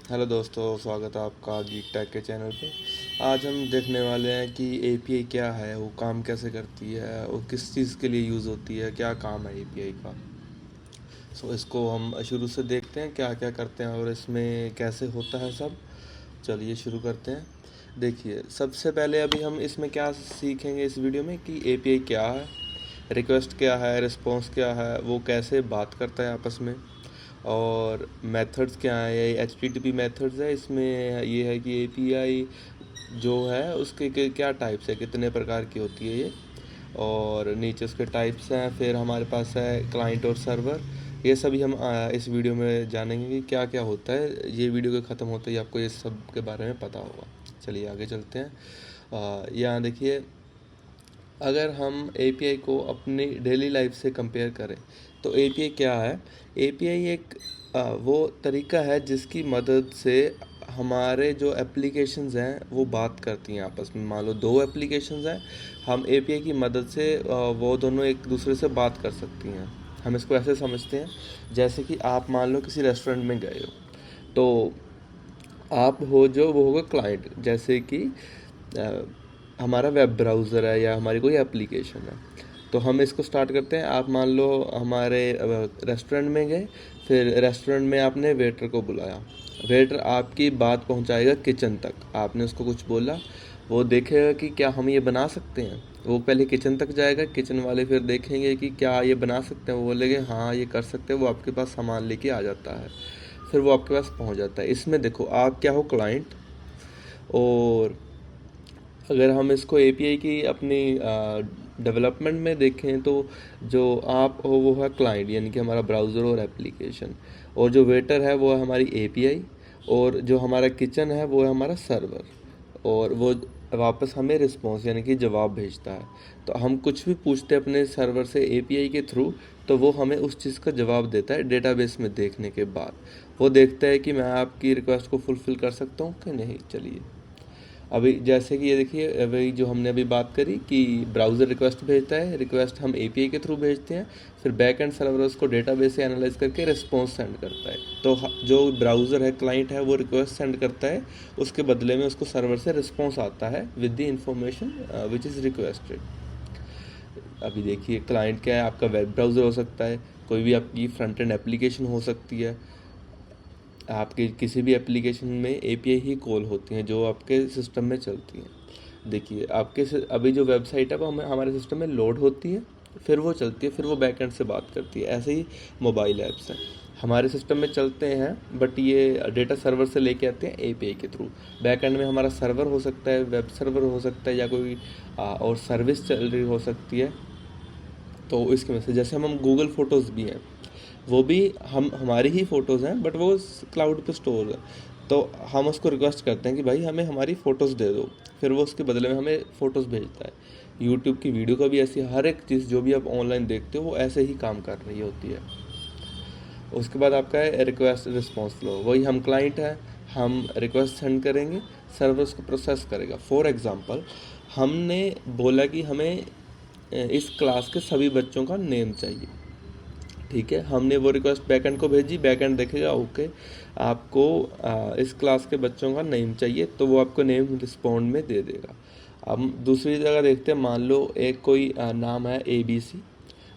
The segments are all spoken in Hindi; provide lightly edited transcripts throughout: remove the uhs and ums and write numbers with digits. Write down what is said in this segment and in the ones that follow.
हेलो दोस्तों, स्वागत है आपका गीक टैग के चैनल पे। आज हम देखने वाले हैं कि एपीआई क्या है, वो काम कैसे करती है और किस चीज़ के लिए यूज़ होती है, क्या काम है एपीआई का। इसको हम शुरू से देखते हैं क्या क्या करते हैं और इसमें कैसे होता है सब। चलिए शुरू करते हैं। देखिए, सबसे पहले अभी हम इसमें क्या सीखेंगे इस वीडियो में कि एपीआई क्या है, रिक्वेस्ट क्या है, रिस्पॉन्स क्या है, वो कैसे बात करता है आपस में, और मेथड्स क्या है। ये H T T P methods है। इसमें ये है कि ए पी आई जो है उसके क्या टाइप्स है, कितने प्रकार की होती है ये, और नीचे उसके टाइप्स हैं। फिर हमारे पास है क्लाइंट और सर्वर। ये सभी हम इस वीडियो में जानेंगे कि क्या क्या होता है। ये वीडियो के ख़त्म होते ही आपको ये सब के बारे में पता होगा। चलिए आगे चलते हैं। यहाँ देखिए, अगर हम एपीआई को अपनी डेली लाइफ से कंपेयर करें तो एपीआई क्या है। एपीआई एक वो तरीका है जिसकी मदद से हमारे जो एप्लीकेशंस हैं वो बात करती हैं आपस में। मान लो दो एप्लीकेशंस हैं, हम एपीआई की मदद से वो दोनों एक दूसरे से बात कर सकती हैं। हम इसको ऐसे समझते हैं, जैसे कि आप मान लो किसी रेस्टोरेंट में गए हो, तो आप हो जो वो होगा क्लाइंट। जैसे कि अ, हमारा वेब ब्राउज़र है या हमारी कोई एप्लीकेशन है, तो हम इसको स्टार्ट करते हैं। आप मान लो हमारे रेस्टोरेंट में गए, फिर रेस्टोरेंट में आपने वेटर को बुलाया। वेटर आपकी बात पहुंचाएगा किचन तक। आपने उसको कुछ बोला, वो देखेगा कि क्या हम ये बना सकते हैं। वो पहले किचन तक जाएगा, किचन वाले फिर देखेंगे कि क्या ये बना सकते हैं। वो बोलेंगे हाँ ये कर सकते हैं। वो आपके पास सामान लेके आ जाता है, फिर वो आपके पास पहुंच जाता है। इसमें देखो आप क्या हो, क्लाइंट। और अगर हम इसको एपीआई की अपनी डेवलपमेंट में देखें तो जो आप हो वो है क्लाइंट, यानी कि हमारा ब्राउज़र और एप्लीकेशन। और जो वेटर है वो है हमारी एपीआई। और जो हमारा किचन है वो है हमारा सर्वर। और वो वापस हमें रिस्पॉन्स यानी कि जवाब भेजता है। तो हम कुछ भी पूछते हैं अपने सर्वर से एपीआई के थ्रू, तो वो हमें उस चीज़ का जवाब देता है डेटाबेस में देखने के बाद। वो देखता है कि मैं आपकी रिक्वेस्ट को फुलफ़िल कर सकता हूँ कि नहीं। चलिए अभी जैसे कि ये देखिए, अभी जो हमने अभी बात करी कि ब्राउज़र रिक्वेस्ट भेजता है, रिक्वेस्ट हम एपीआई के थ्रू भेजते हैं, फिर बैक एंड सर्वर उसको डेटाबेस से एनालाइज करके रिस्पॉन्स सेंड करता है। तो जो ब्राउज़र है, क्लाइंट है, वो रिक्वेस्ट सेंड करता है, उसके बदले में उसको सर्वर से रिस्पॉन्स आता है with the information which is requested. अभी देखिए, क्लाइंट क्या है, आपका वेब ब्राउज़र हो सकता है, कोई भी आपकी फ्रंट एंड एप्लीकेशन हो सकती है। आपके किसी भी एप्लीकेशन में एपीआई ही कॉल होती हैं जो आपके सिस्टम में चलती हैं। देखिए अभी जो वेबसाइट है वो हमारे सिस्टम में लोड होती है, फिर वो चलती है, फिर वो बैकएंड से बात करती है। ऐसे ही मोबाइल ऐप्स हैं, हमारे सिस्टम में चलते हैं, बट ये डेटा सर्वर से लेके आते हैं एपीआई के थ्रू। बैकएंड में हमारा सर्वर हो सकता है, वेब सर्वर हो सकता है, या कोई और सर्विस चल रही हो सकती है। तो इसकी वजह से जैसे हम गूगल फ़ोटोज़ भी हैं, वो भी हम हमारी ही फ़ोटोज़ हैं, बट वो क्लाउड पे स्टोर है। तो हम उसको रिक्वेस्ट करते हैं कि भाई हमें हमारी फ़ोटोज़ दे दो, फिर वो उसके बदले में हमें फ़ोटोज़ भेजता है। यूट्यूब की वीडियो का भी ऐसी, हर एक चीज़ जो भी आप ऑनलाइन देखते हो वो ऐसे ही काम कर रही होती है। उसके बाद आपका है रिक्वेस्ट रिस्पॉन्स फ्लो। वही हम क्लाइंट है, हम रिक्वेस्ट सेंड करेंगे, सर्वर उसको प्रोसेस करेगा। फॉर एग्ज़ाम्पल, हमने बोला कि हमें इस क्लास के सभी बच्चों का नेम चाहिए। ठीक है, हमने वो रिक्वेस्ट बैकएंड को भेजी, बैकएंड देखेगा ओके आपको इस क्लास के बच्चों का नेम चाहिए, तो वो आपको नेम रिस्पॉन्ड में दे देगा। अब दूसरी जगह देखते हैं, मान लो एक कोई नाम है ए बी सी।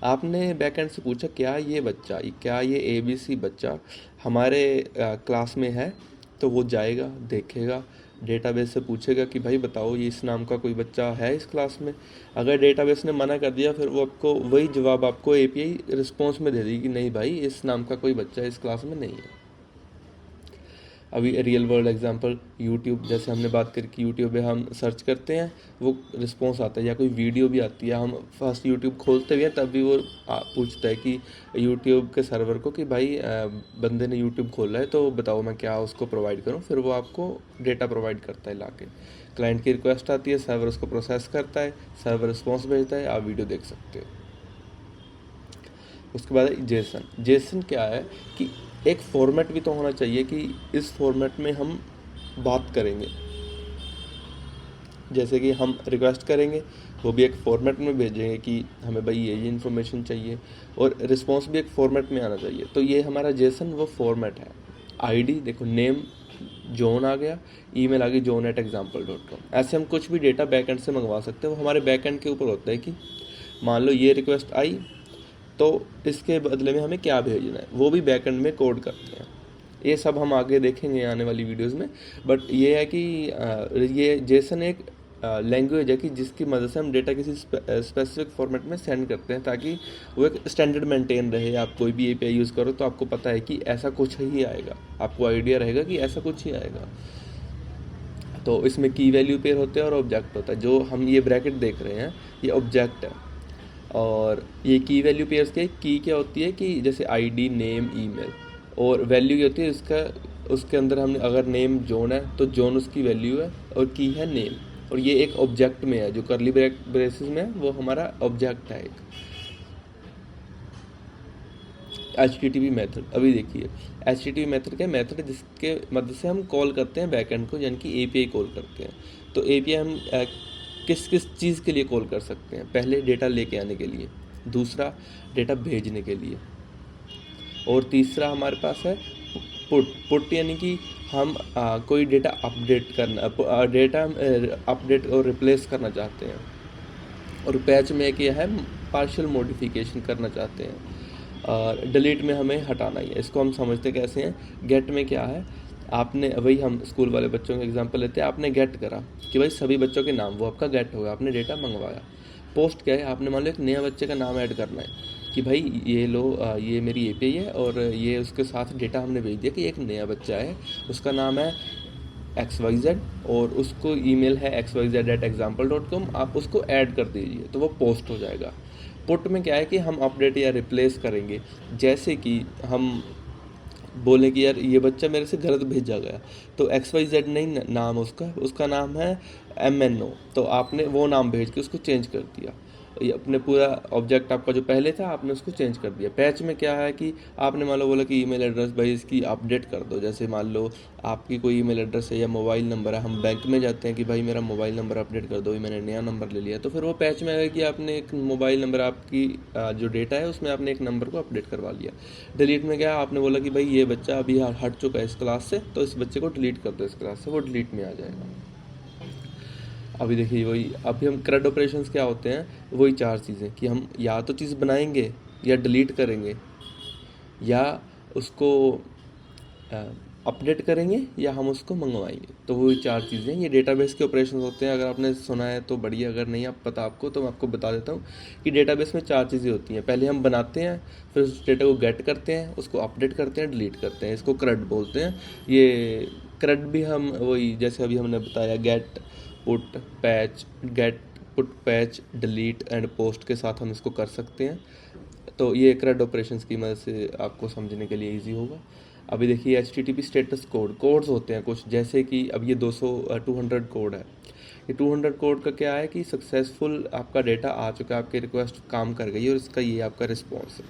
आपने बैकएंड से पूछा क्या ये ए बी सी बच्चा हमारे क्लास में है। तो वो जाएगा, देखेगा, डेटाबेस से पूछेगा कि भाई बताओ ये इस नाम का कोई बच्चा है इस क्लास में। अगर डेटाबेस ने मना कर दिया, फिर वो आपको वही जवाब आपको एपीआई रिस्पॉन्स में दे देगी कि नहीं भाई इस नाम का कोई बच्चा इस क्लास में नहीं है। अभी रियल वर्ल्ड एग्जांपल, यूट्यूब, जैसे हमने बात करी कि यूट्यूब पे हम सर्च करते हैं, वो रिस्पॉन्स आता है, या कोई वीडियो भी आती है, हम फर्स्ट यूट्यूब खोलते भी हैं तब भी वो पूछता है कि यूट्यूब के सर्वर को कि भाई बंदे ने यूट्यूब खोला है तो बताओ मैं क्या उसको प्रोवाइड करूं। फिर वो आपको डेटा प्रोवाइड करता है लाके। क्लाइंट की रिक्वेस्ट आती है, सर्वर उसको प्रोसेस करता है, सर्वर रिस्पॉन्स भेजता है, आप वीडियो देख सकते हो। उसके बाद जेसन। जेसन क्या है कि एक फॉर्मेट भी तो होना चाहिए कि इस फॉर्मेट में हम बात करेंगे। जैसे कि हम रिक्वेस्ट करेंगे, वो भी एक फॉर्मेट में भेजेंगे कि हमें भाई ये इन्फॉर्मेशन चाहिए, और रिस्पॉन्स भी एक फॉर्मेट में आना चाहिए। तो ये हमारा जेसन वो फॉर्मेट है। आईडी देखो, नेम जॉन आ गया, ईमेल आ गई john@example.com। ऐसे हम कुछ भी डेटा बैकएंड से मंगवा सकते हैं। वो हमारे बैकएंड के ऊपर होता है कि मान लो ये रिक्वेस्ट आई तो इसके बदले में हमें क्या भेजना है, वो भी बैकएंड में कोड करते हैं। ये सब हम आगे देखेंगे आने वाली वीडियोस में। बट ये है कि ये जेसन एक लैंग्वेज है कि जिसकी मदद से हम डेटा किसी स्पेसिफिक फॉर्मेट में सेंड करते हैं, ताकि वो एक स्टैंडर्ड मेंटेन रहे। आप कोई भी एपीआई यूज़ करो तो आपको पता है कि ऐसा कुछ ही आएगा, आपको आइडिया रहेगा कि ऐसा कुछ ही आएगा। तो इसमें की वैल्यू पेयर होते हैं और ऑब्जेक्ट होता है। जो हम ये ब्रैकेट देख रहे हैं ये ऑब्जेक्ट है, और ये की वैल्यू पेयर्स के की क्या होती है कि जैसे आईडी, नेम, ईमेल, और वैल्यू क्या होती है इसका, उसके अंदर हमने अगर नेम जॉन है तो जॉन उसकी वैल्यू है और की है नेम, और ये एक ऑब्जेक्ट में है, जो करली ब्रेसेस में है वो हमारा ऑब्जेक्ट है एक। HTTP मेथड, अभी देखिए HTTP मेथड क्या मेथड है जिसके मदद से हम कॉल करते हैं बैकएंड को, यानी कि API कॉल करते हैं। तो API हम किस किस चीज़ के लिए कॉल कर सकते हैं? पहले डेटा लेके आने के लिए, दूसरा डेटा भेजने के लिए, और तीसरा हमारे पास है पुट यानी कि हम कोई डेटा अपडेट करना, डेटा अपडेट और रिप्लेस करना चाहते हैं। और पैच में क्या है, पार्शियल मॉडिफिकेशन करना चाहते हैं। और डिलीट में हमें हटाना ही है। इसको हम समझते कैसे हैं, गेट में क्या है, आपने वही हम स्कूल वाले बच्चों का एग्जांपल लेते हैं। आपने गेट करा कि भाई सभी बच्चों के नाम, वो आपका गेट होगा, आपने डेटा मंगवाया। पोस्ट क्या है, आपने मान लो एक नया बच्चे का नाम ऐड करना है कि भाई ये लो, ये मेरी एपीआई है और ये उसके साथ डेटा हमने भेज दिया कि एक नया बच्चा है, उसका नाम है XYZ और उसको ईमेल है xyz@example.com, आप उसको ऐड कर दीजिए तो वो पोस्ट हो जाएगा। पुट में क्या है कि हम अपडेट या रिप्लेस करेंगे, जैसे कि हम बोले कि यार ये बच्चा मेरे से गलत भेजा गया, तो XYZ नहीं नाम उसका नाम है MNO, तो आपने वो नाम भेज के उसको चेंज कर दिया। ये अपने पूरा ऑब्जेक्ट आपका जो पहले था आपने उसको चेंज कर दिया। पैच में क्या है कि आपने मान लो बोला कि ईमेल एड्रेस भाई इसकी अपडेट कर दो, जैसे मान लो आपकी कोई ईमेल एड्रेस है या मोबाइल नंबर है, हम बैंक में जाते हैं कि भाई मेरा मोबाइल नंबर अपडेट कर दो, मैंने नया नंबर ले लिया, तो फिर वो पैच में आएगा कि आपने एक मोबाइल नंबर, आपकी जो डेटा है उसमें आपने एक नंबर को अपडेट करवा लिया। डिलीट में क्या है, आपने बोला कि भाई ये बच्चा अभी हट चुका है इस क्लास से, तो इस बच्चे को डिलीट कर दो इस क्लास से, वो डिलीट में आ जाएगा। अभी देखिए वही, अभी हम CRUD ऑपरेशंस क्या होते हैं, वही चार चीज़ें कि हम या तो चीज़ बनाएंगे या डिलीट करेंगे या उसको अपडेट करेंगे या हम उसको मंगवाएंगे। तो वही चार चीज़ें, ये डेटाबेस के ऑपरेशंस होते हैं। अगर आपने सुना है तो बढ़िया, अगर नहीं आप पता आपको तो मैं आपको बता देता हूँ कि डेटाबेस में चार चीज़ें होती हैं। पहले हम बनाते हैं, फिर उस डेटा को गेट करते हैं, उसको अपडेट करते हैं, डिलीट करते हैं, इसको CRUD बोलते हैं। ये CRUD भी हम वही जैसे अभी हमने बताया, get put patch delete and post के साथ हम इसको कर सकते हैं। तो ये CRUD ऑपरेशंस की मदद से आपको समझने के लिए इजी होगा। अभी देखिए HTTP स्टेटस कोड्स होते हैं कुछ, जैसे कि अब ये 200 कोड है। ये 200 कोड का क्या है कि सक्सेसफुल आपका डेटा आ चुका है, आपकी रिक्वेस्ट काम कर गई है और इसका ये आपका रिस्पॉन्स है।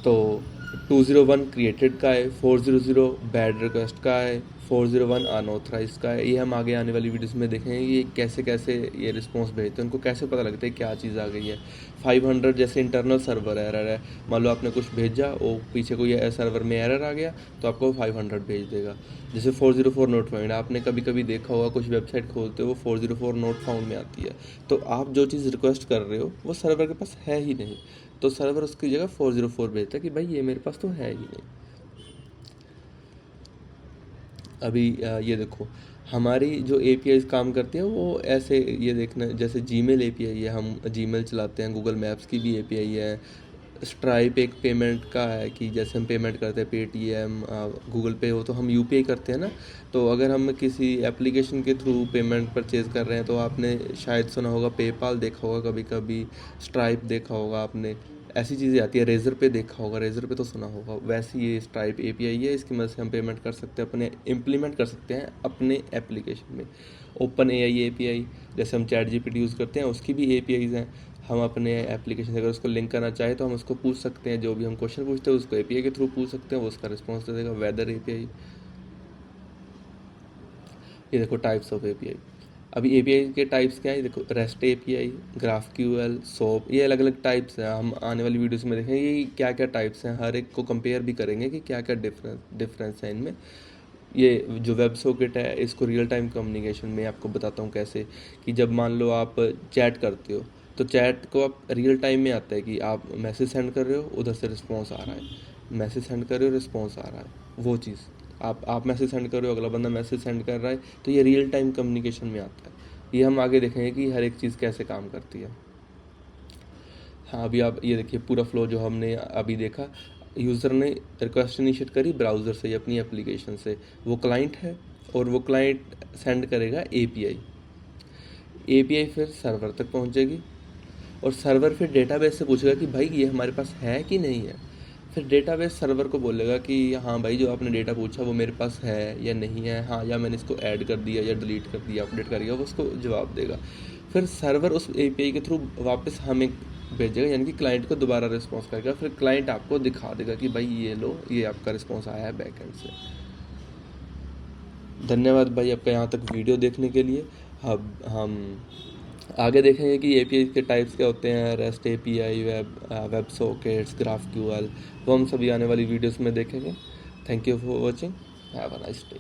तो 201 क्रिएटेड का है, 400 बैड रिक्वेस्ट का है, 401 अनऑथराइज का है। ये हम आगे आने वाली वीडियोस में देखेंगे ये कैसे कैसे ये रिस्पॉन्स भेजते हैं, उनको कैसे पता लगता है क्या चीज़ आ गई है। 500 जैसे इंटरनल सर्वर एरर है, मान लो आपने कुछ भेजा, वो पीछे कोई सर्वर में एरर आ गया तो आपको 500 भेज देगा। जैसे 404 नोट फाउंड, आपने कभी कभी देखा होगा कुछ वेबसाइट खोलते हो वो 404 नोट फाउंड में आती है, तो आप जो चीज़ रिक्वेस्ट कर रहे हो वो सर्वर के पास है ही नहीं, तो सर्वर उसकी जगह 404 भेजता है कि भाई ये मेरे पास तो है ही नहीं। अभी ये देखो हमारी जो APIs काम करती है वो ऐसे, ये देखना जैसे Gmail API है, हम Gmail चलाते हैं, गूगल मैप्स की भी API है। स्ट्राइप एक पेमेंट का है कि जैसे हम पेमेंट करते हैं पेटीएम, गूगल पे हो तो हम UPI करते हैं ना, तो अगर हम किसी एप्लीकेशन के थ्रू पेमेंट परचेज़ कर रहे हैं तो आपने शायद सुना होगा पेपाल देखा होगा, कभी कभी स्ट्राइप देखा होगा आपने, ऐसी चीज़ें आती है। रेजर पे देखा होगा, रेजर पे तो सुना होगा। वैसे ये स्ट्राइप API है, इसकी मदद से हम पेमेंट कर सकते हैं, अपने इम्प्लीमेंट कर सकते हैं अपने एप्लीकेशन में। OpenAI API, जैसे हम ChatGPT यूज़ करते हैं उसकी भी APIs हैं। हम अपने एप्लीकेशन से अगर उसको लिंक करना चाहें तो हम उसको पूछ सकते हैं, जो भी हम क्वेश्चन पूछते हैं उसको API के थ्रू पूछ सकते हैं, वो उसका रिस्पॉन्स दे देगा। वेदर API, ये देखो टाइप्स ऑफ API। अभी एपीआई के टाइप्स क्या है, देखो रेस्ट एपीआई, ग्राफक्यूएल, सोप, ये अलग अलग टाइप्स हैं। हम आने वाली वीडियोस में देखेंगे कि क्या क्या टाइप्स हैं, हर एक को कंपेयर भी करेंगे कि क्या क्या डिफरेंस है इनमें। ये जो वेब सॉकेट है इसको रियल टाइम कम्युनिकेशन में आपको बताता हूँ कैसे, कि जब मान लो आप चैट करते हो तो चैट को आप रियल टाइम में आता है कि आप मैसेज सेंड कर रहे हो, उधर से रिस्पॉन्स आ रहा है, मैसेज सेंड कर रहे हो, रिस्पॉन्स आ रहा है, वो चीज़ आप मैसेज सेंड कर रहे हो, अगला बंदा मैसेज सेंड कर रहा है, तो ये रियल टाइम कम्युनिकेशन में आता है। ये हम आगे देखेंगे कि हर एक चीज़ कैसे काम करती है। हाँ, अभी आप ये देखिए पूरा फ्लो जो हमने अभी देखा, यूज़र ने रिक्वेस्ट इनिशिएट करी ब्राउज़र से या अपनी एप्लीकेशन से, वो क्लाइंट है और वो क्लाइंट सेंड करेगा एपीआई, एपीआई फिर सर्वर तक पहुंचेगी और सर्वर फिर डेटाबेस से पूछेगा कि भाई ये हमारे पास है कि नहीं है। फिर डेटाबेस सर्वर को बोलेगा कि हाँ भाई जो आपने डेटा पूछा वो मेरे पास है या नहीं है, हाँ या मैंने इसको ऐड कर दिया या डिलीट कर दिया, अपडेट कर दिया, वो उसको जवाब देगा। फिर सर्वर उस एपीआई के थ्रू वापस हमें भेजेगा, यानी कि क्लाइंट को दोबारा रिस्पॉन्स करेगा, फिर क्लाइंट आपको दिखा देगा कि भाई ये लो, ये आपका रिस्पॉन्स आया है बैकएंड से। धन्यवाद भाई आपका यहाँ तक वीडियो देखने के लिए। अब हम आगे देखेंगे कि एपीआई के टाइप्स क्या होते हैं, rest API, web sockets, GraphQL, वो हम सभी आने वाली वीडियोस में देखेंगे। Thank you for watching, have a nice day.